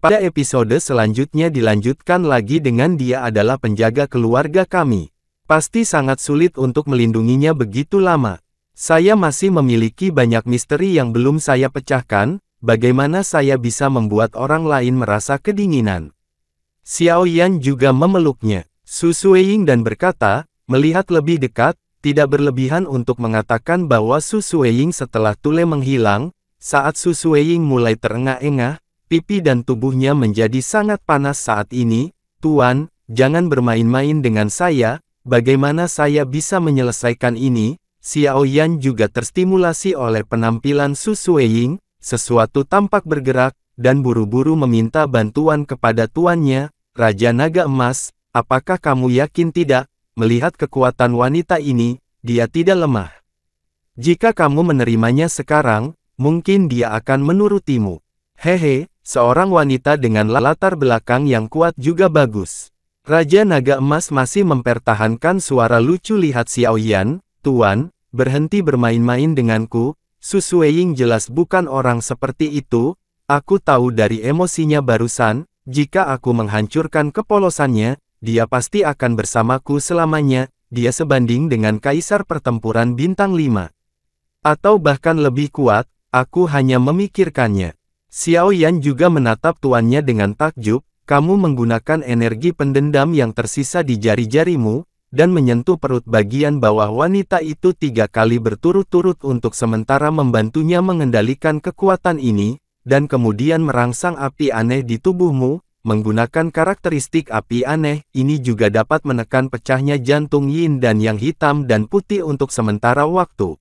Pada episode selanjutnya dilanjutkan lagi dengan dia adalah penjaga keluarga kami. Pasti sangat sulit untuk melindunginya begitu lama. Saya masih memiliki banyak misteri yang belum saya pecahkan, bagaimana saya bisa membuat orang lain merasa kedinginan. Xiao Yan juga memeluknya, Su Sueying dan berkata, melihat lebih dekat, tidak berlebihan untuk mengatakan bahwa Su Sueying setelah Tule menghilang, saat Su Sueying mulai terengah-engah, pipi dan tubuhnya menjadi sangat panas saat ini. Tuan, jangan bermain-main dengan saya, bagaimana saya bisa menyelesaikan ini? Xiao Yan juga terstimulasi oleh penampilan Su Sueying, sesuatu tampak bergerak, dan buru-buru meminta bantuan kepada tuannya, Raja Naga Emas. Apakah kamu yakin tidak? Melihat kekuatan wanita ini, dia tidak lemah. Jika kamu menerimanya sekarang, mungkin dia akan menurutimu. Hehe, seorang wanita dengan latar belakang yang kuat juga bagus. Raja Naga Emas masih mempertahankan suara lucu. Lihat Xiao Yan, Tuan, berhenti bermain-main denganku. Su Sueying jelas bukan orang seperti itu. Aku tahu dari emosinya barusan, jika aku menghancurkan kepolosannya, dia pasti akan bersamaku selamanya. Dia sebanding dengan Kaisar Pertempuran Bintang 5. Atau bahkan lebih kuat, aku hanya memikirkannya. Xiao Yan juga menatap tuannya dengan takjub. Kamu menggunakan energi pendendam yang tersisa di jari-jarimu, dan menyentuh perut bagian bawah wanita itu 3 kali berturut-turut untuk sementara membantunya mengendalikan kekuatan ini, dan kemudian merangsang api aneh di tubuhmu. Menggunakan karakteristik api aneh, ini juga dapat menekan pecahnya jantung yin dan yang hitam dan putih untuk sementara waktu.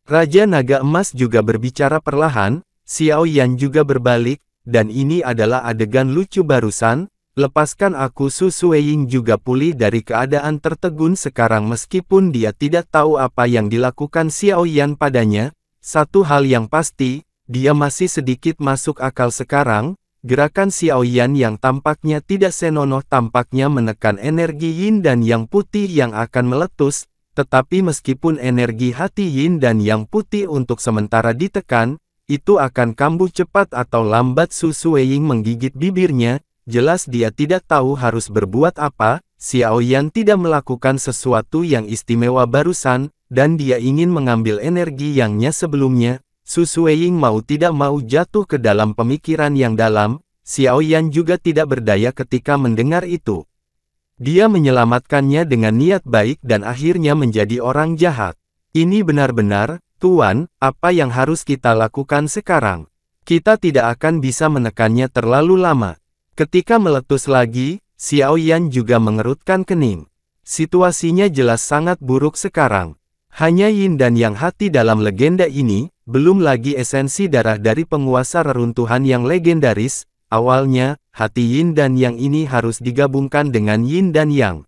Raja Naga Emas juga berbicara perlahan. Xiao Yan juga berbalik, dan ini adalah adegan lucu barusan. Lepaskan aku. Su Sueying juga pulih dari keadaan tertegun sekarang meskipun dia tidak tahu apa yang dilakukan Xiao Yan padanya. Satu hal yang pasti, dia masih sedikit masuk akal sekarang. Gerakan Xiao Yan yang tampaknya tidak senonoh tampaknya menekan energi yin dan yang putih yang akan meletus, tetapi meskipun energi hati yin dan yang putih untuk sementara ditekan, itu akan kambuh cepat atau lambat. Su Sueying menggigit bibirnya, jelas dia tidak tahu harus berbuat apa. Xiao Yan tidak melakukan sesuatu yang istimewa barusan, dan dia ingin mengambil energi yangnya sebelumnya. Su Sueying mau tidak mau jatuh ke dalam pemikiran yang dalam. Xiao Yan juga tidak berdaya ketika mendengar itu. Dia menyelamatkannya dengan niat baik dan akhirnya menjadi orang jahat. Ini benar-benar, Tuan, apa yang harus kita lakukan sekarang? Kita tidak akan bisa menekannya terlalu lama. Ketika meletus lagi, Xiao Yan juga mengerutkan kening. Situasinya jelas sangat buruk sekarang. Hanya yin dan yang hati dalam legenda ini, belum lagi esensi darah dari penguasa reruntuhan yang legendaris. Awalnya, hati yin dan yang ini harus digabungkan dengan yin dan yang.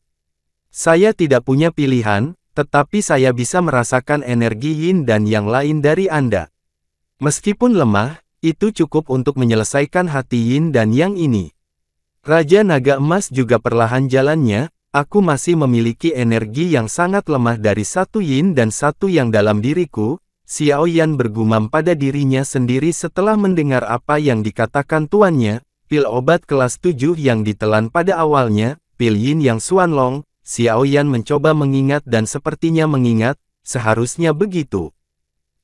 Saya tidak punya pilihan, tetapi saya bisa merasakan energi yin dan yang lain dari Anda. Meskipun lemah, itu cukup untuk menyelesaikan hati yin dan yang ini. Raja Naga Emas juga perlahan jalannya. Aku masih memiliki energi yang sangat lemah dari 1 yin dan 1 yang dalam diriku. Xiao Yan bergumam pada dirinya sendiri setelah mendengar apa yang dikatakan tuannya. Pil obat kelas 7 yang ditelan pada awalnya, pil yin yang Xuanlong. Xiao Yan mencoba mengingat dan sepertinya mengingat, seharusnya begitu.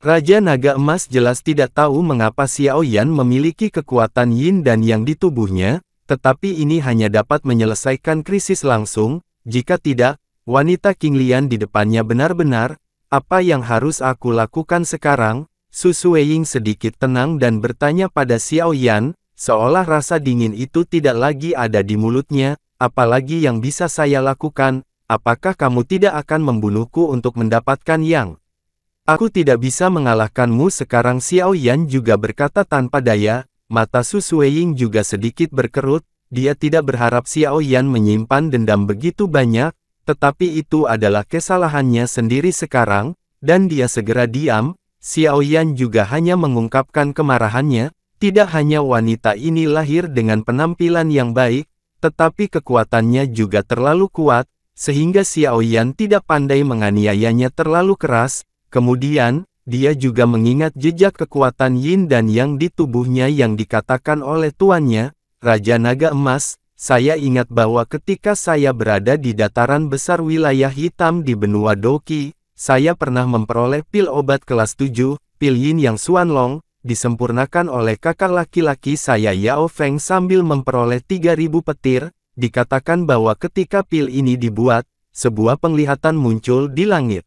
Raja Naga Emas jelas tidak tahu mengapa Xiao Yan memiliki kekuatan yin dan yang di tubuhnya. Tetapi ini hanya dapat menyelesaikan krisis langsung. Jika tidak, wanita King Lian di depannya benar-benar, apa yang harus aku lakukan sekarang? Su Sueying sedikit tenang dan bertanya pada Xiao Yan, seolah rasa dingin itu tidak lagi ada di mulutnya. Apalagi yang bisa saya lakukan? Apakah kamu tidak akan membunuhku untuk mendapatkan yang? Aku tidak bisa mengalahkanmu sekarang. Xiao Yan juga berkata tanpa daya. Mata Su Sueying juga sedikit berkerut. Dia tidak berharap Xiao Yan menyimpan dendam begitu banyak, tetapi itu adalah kesalahannya sendiri sekarang, dan dia segera diam. Xiao Yan juga hanya mengungkapkan kemarahannya. Tidak hanya wanita ini lahir dengan penampilan yang baik, tetapi kekuatannya juga terlalu kuat, sehingga Xiao Yan tidak pandai menganiayanya terlalu keras. Kemudian, dia juga mengingat jejak kekuatan yin dan yang di tubuhnya yang dikatakan oleh tuannya. Raja Naga Emas, saya ingat bahwa ketika saya berada di dataran besar wilayah hitam di benua Doki, saya pernah memperoleh pil obat kelas 7, pil Yin Yang Xuanlong, disempurnakan oleh kakak laki-laki saya Yao Feng sambil memperoleh 3000 petir. Dikatakan bahwa ketika pil ini dibuat, sebuah penglihatan muncul di langit.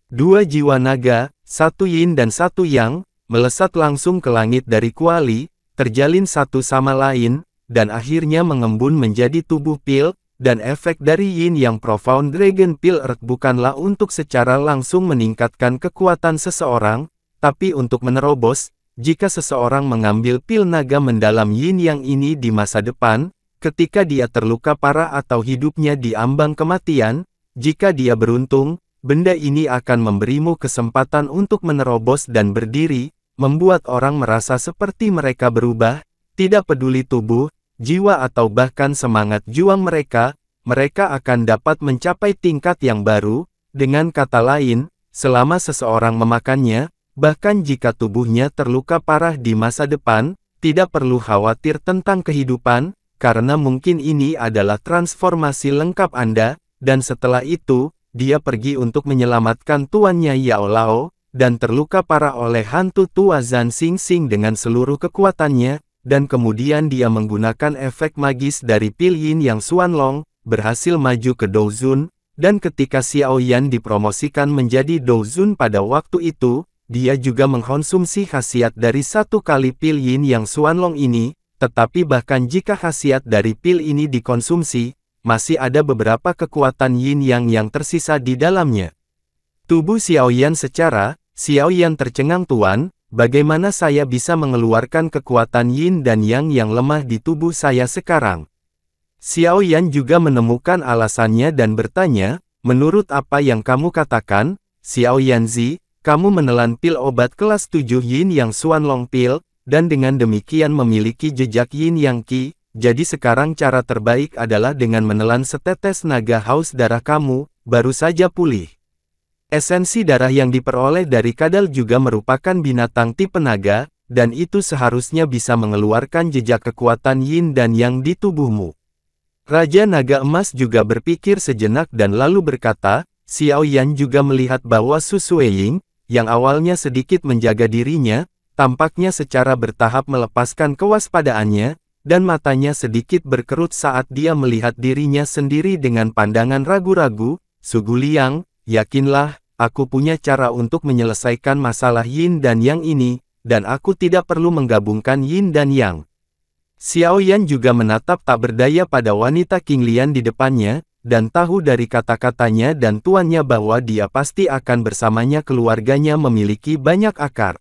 Dua jiwa naga, satu yin dan satu yang, melesat langsung ke langit dari kuali, terjalin satu sama lain, dan akhirnya mengembun menjadi tubuh pil, dan efek dari yin yang Profound Dragon Pil Earth bukanlah untuk secara langsung meningkatkan kekuatan seseorang, tapi untuk menerobos, jika seseorang mengambil pil naga mendalam yin yang ini di masa depan, ketika dia terluka parah atau hidupnya di ambang kematian, jika dia beruntung, benda ini akan memberimu kesempatan untuk menerobos dan berdiri, membuat orang merasa seperti mereka berubah, tidak peduli tubuh, jiwa atau bahkan semangat juang mereka, mereka akan dapat mencapai tingkat yang baru. Dengan kata lain, selama seseorang memakannya, bahkan jika tubuhnya terluka parah di masa depan, tidak perlu khawatir tentang kehidupan, karena mungkin ini adalah transformasi lengkap Anda, dan setelah itu, dia pergi untuk menyelamatkan tuannya Yao Lao, dan terluka parah oleh hantu tua Zhan Xingxing dengan seluruh kekuatannya, dan kemudian dia menggunakan efek magis dari pil Yin Yang Xuanlong, berhasil maju ke Douzun, dan ketika Xiao Yan dipromosikan menjadi Douzun pada waktu itu, dia juga mengkonsumsi khasiat dari satu kali pil Yin Yang Xuanlong ini. Tetapi bahkan jika khasiat dari pil ini dikonsumsi, masih ada beberapa kekuatan yin yang tersisa di dalamnya. Tubuh Xiao Yan Xiao Yan tercengang tuan, bagaimana saya bisa mengeluarkan kekuatan yin dan yang lemah di tubuh saya sekarang? Xiao Yan juga menemukan alasannya dan bertanya, menurut apa yang kamu katakan, Xiao Yanzi, kamu menelan pil obat kelas 7 yin yang Xuanlong pil, dan dengan demikian memiliki jejak yin yang qi, jadi sekarang cara terbaik adalah dengan menelan setetes naga haus darah kamu, baru saja pulih. Esensi darah yang diperoleh dari kadal juga merupakan binatang tipe naga, dan itu seharusnya bisa mengeluarkan jejak kekuatan yin dan yang di tubuhmu. Raja Naga Emas juga berpikir sejenak dan lalu berkata, Xiao Yan juga melihat bahwa Su Sueying, yang awalnya sedikit menjaga dirinya, tampaknya secara bertahap melepaskan kewaspadaannya, dan matanya sedikit berkerut saat dia melihat dirinya sendiri dengan pandangan ragu-ragu. Su Guliang, yakinlah, aku punya cara untuk menyelesaikan masalah yin dan yang ini, dan aku tidak perlu menggabungkan yin dan yang. Xiao Yan juga menatap tak berdaya pada wanita King Lian di depannya, dan tahu dari kata-katanya dan tuannya bahwa dia pasti akan bersamanya keluarganya memiliki banyak akar.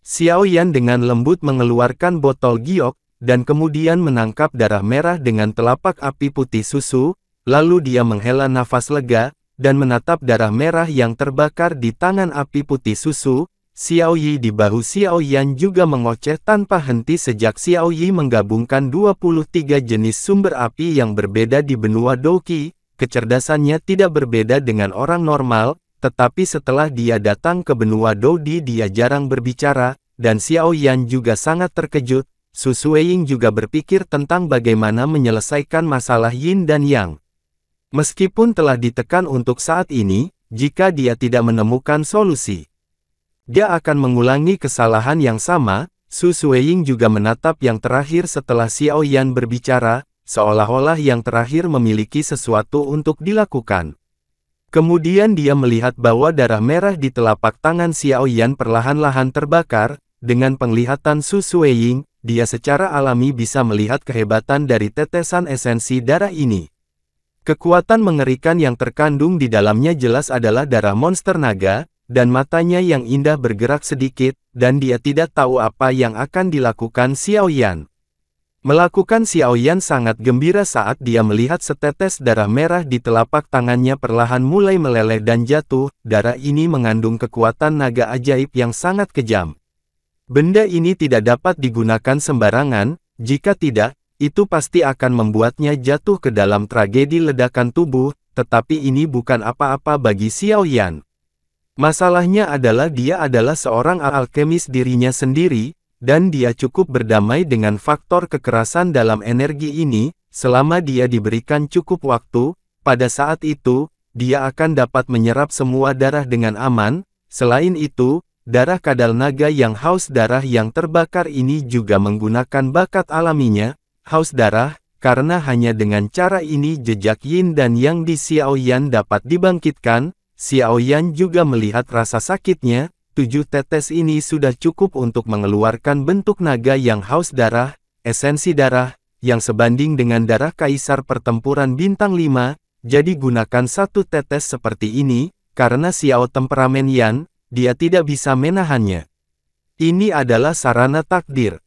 Xiao Yan dengan lembut mengeluarkan botol giok, dan kemudian menangkap darah merah dengan telapak api putih susu, lalu dia menghela nafas lega, dan menatap darah merah yang terbakar di tangan api putih susu. Xiao Yi di bahu Xiao Yan juga mengoceh tanpa henti sejak Xiao Yi menggabungkan 23 jenis sumber api yang berbeda di benua Doki. Kecerdasannya tidak berbeda dengan orang normal, tetapi setelah dia datang ke benua Dodi dia jarang berbicara, dan Xiao Yan juga sangat terkejut. Su Sueying juga berpikir tentang bagaimana menyelesaikan masalah yin dan yang. Meskipun telah ditekan untuk saat ini, jika dia tidak menemukan solusi, dia akan mengulangi kesalahan yang sama. Su Sueying juga menatap yang terakhir setelah Xiao Yan berbicara, seolah-olah yang terakhir memiliki sesuatu untuk dilakukan. Kemudian dia melihat bahwa darah merah di telapak tangan Xiao Yan perlahan-lahan terbakar. Dengan penglihatan Su Sueying, dia secara alami bisa melihat kehebatan dari tetesan esensi darah ini. Kekuatan mengerikan yang terkandung di dalamnya jelas adalah darah monster naga, dan matanya yang indah bergerak sedikit, dan dia tidak tahu apa yang akan dilakukan Xiao Yan. Melakukan Xiao Yan sangat gembira saat dia melihat setetes darah merah di telapak tangannya perlahan mulai meleleh dan jatuh. Darah ini mengandung kekuatan naga ajaib yang sangat kejam. Benda ini tidak dapat digunakan sembarangan, jika tidak, itu pasti akan membuatnya jatuh ke dalam tragedi ledakan tubuh, tetapi ini bukan apa-apa bagi Xiao Yan. Masalahnya adalah dia adalah seorang alkemis dirinya sendiri, Dan dia cukup berdamai dengan faktor kekerasan dalam energi ini, selama dia diberikan cukup waktu, pada saat itu, dia akan dapat menyerap semua darah dengan aman. Selain itu, darah kadal naga yang haus darah yang terbakar ini juga menggunakan bakat alaminya, haus darah, karena hanya dengan cara ini jejak yin dan yang di Xiao Yan dapat dibangkitkan. Xiao Yan juga melihat rasa sakitnya. 7 tetes ini sudah cukup untuk mengeluarkan bentuk naga yang haus darah, esensi darah, yang sebanding dengan darah kaisar pertempuran bintang 5, jadi gunakan 1 tetes seperti ini, karena Xiao temperamen Yan, dia tidak bisa menahannya. Ini adalah sarana takdir.